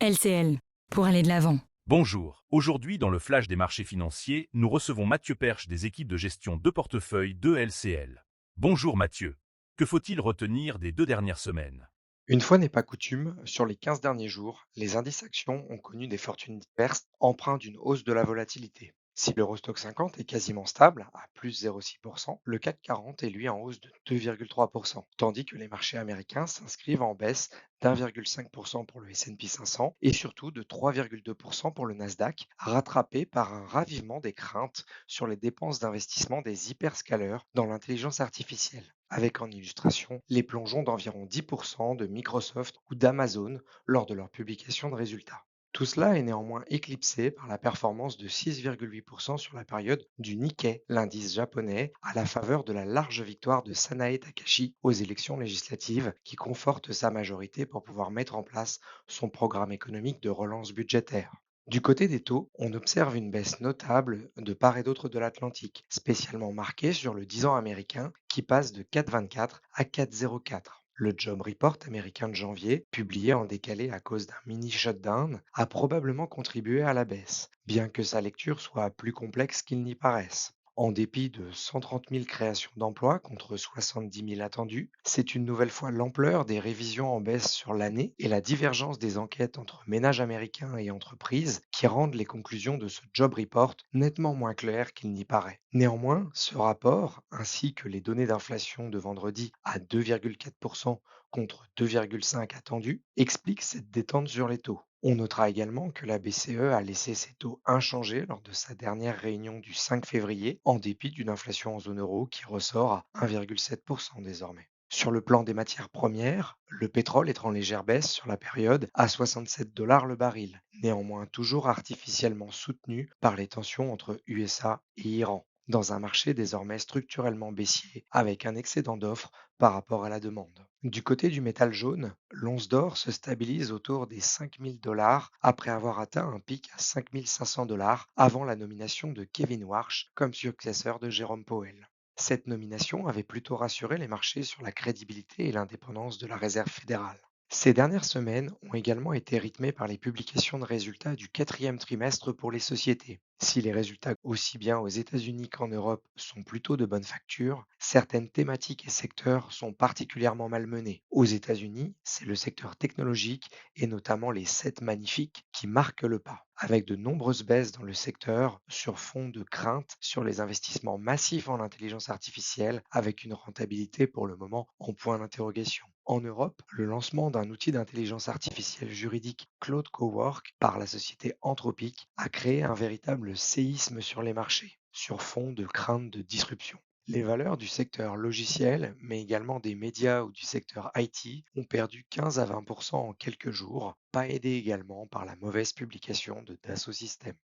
LCL, pour aller de l'avant. Bonjour, aujourd'hui dans le flash des marchés financiers, nous recevons Mathieu Perche des équipes de gestion de portefeuille de LCL. Bonjour Mathieu, que faut-il retenir des 2 dernières semaines? Une fois n'est pas coutume, sur les 15 derniers jours, les indices actions ont connu des fortunes diverses, empreints d'une hausse de la volatilité. Si l'Eurostock 50 est quasiment stable, à plus 0,6%, le CAC 40 est lui en hausse de 2,3%, tandis que les marchés américains s'inscrivent en baisse d'1,5% pour le S&P 500 et surtout de 3,2% pour le Nasdaq, rattrapé par un ravivement des craintes sur les dépenses d'investissement des hyperscalers dans l'intelligence artificielle, avec en illustration les plongeons d'environ 10% de Microsoft ou d'Amazon lors de leur publication de résultats. Tout cela est néanmoins éclipsé par la performance de 6,8% sur la période du Nikkei, l'indice japonais, à la faveur de la large victoire de Sanae Takashi aux élections législatives qui conforte sa majorité pour pouvoir mettre en place son programme économique de relance budgétaire. Du côté des taux, on observe une baisse notable de part et d'autre de l'Atlantique, spécialement marquée sur le 10 ans américain qui passe de 4,24 à 4,04. Le Job Report américain de janvier, publié en décalé à cause d'un mini shutdown, a probablement contribué à la baisse, bien que sa lecture soit plus complexe qu'il n'y paraisse. En dépit de 130 000 créations d'emplois contre 70 000 attendus, c'est une nouvelle fois l'ampleur des révisions en baisse sur l'année et la divergence des enquêtes entre ménages américains et entreprises qui rendent les conclusions de ce job report nettement moins claires qu'il n'y paraît. Néanmoins, ce rapport, ainsi que les données d'inflation de vendredi à 2,4% contre 2,5% attendus, expliquent cette détente sur les taux. On notera également que la BCE a laissé ses taux inchangés lors de sa dernière réunion du 5 février, en dépit d'une inflation en zone euro qui ressort à 1,7% désormais. Sur le plan des matières premières, le pétrole est en légère baisse sur la période à 67 dollars le baril, néanmoins toujours artificiellement soutenu par les tensions entre USA et Iran, dans un marché désormais structurellement baissier avec un excédent d'offres par rapport à la demande. Du côté du métal jaune, l'once d'or se stabilise autour des 5000 dollars après avoir atteint un pic à 5500 dollars avant la nomination de Kevin Warsh comme successeur de Jérôme Powell. Cette nomination avait plutôt rassuré les marchés sur la crédibilité et l'indépendance de la Réserve fédérale. Ces dernières semaines ont également été rythmées par les publications de résultats du quatrième trimestre pour les sociétés. Si les résultats aussi bien aux États-Unis qu'en Europe sont plutôt de bonne facture, certaines thématiques et secteurs sont particulièrement malmenés. Aux États-Unis, c'est le secteur technologique et notamment les 7 magnifiques qui marquent le pas, avec de nombreuses baisses dans le secteur sur fond de crainte sur les investissements massifs en intelligence artificielle avec une rentabilité pour le moment en point d'interrogation. En Europe, le lancement d'un outil d'intelligence artificielle juridique Cloud Cowork par la société Anthropic a créé un véritable séisme sur les marchés, sur fond de crainte de disruption. Les valeurs du secteur logiciel, mais également des médias ou du secteur IT, ont perdu 15 à 20% en quelques jours, pas aidés également par la mauvaise publication de Dassault Systèmes.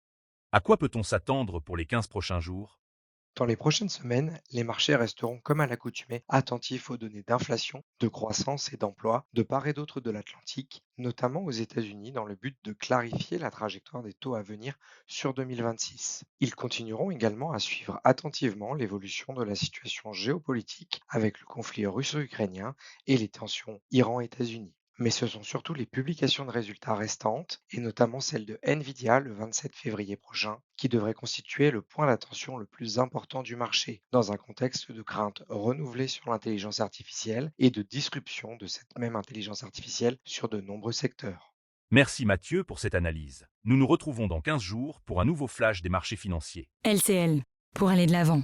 À quoi peut-on s'attendre pour les 15 prochains jours? Dans les prochaines semaines, les marchés resteront comme à l'accoutumée attentifs aux données d'inflation, de croissance et d'emploi de part et d'autre de l'Atlantique, notamment aux États-Unis dans le but de clarifier la trajectoire des taux à venir sur 2026. Ils continueront également à suivre attentivement l'évolution de la situation géopolitique avec le conflit russo-ukrainien et les tensions Iran-États-Unis. Mais ce sont surtout les publications de résultats restantes, et notamment celle de Nvidia le 27 février prochain, qui devraient constituer le point d'attention le plus important du marché, dans un contexte de crainte renouvelée sur l'intelligence artificielle et de disruption de cette même intelligence artificielle sur de nombreux secteurs. Merci Mathieu pour cette analyse. Nous nous retrouvons dans 15 jours pour un nouveau flash des marchés financiers. LCL, pour aller de l'avant.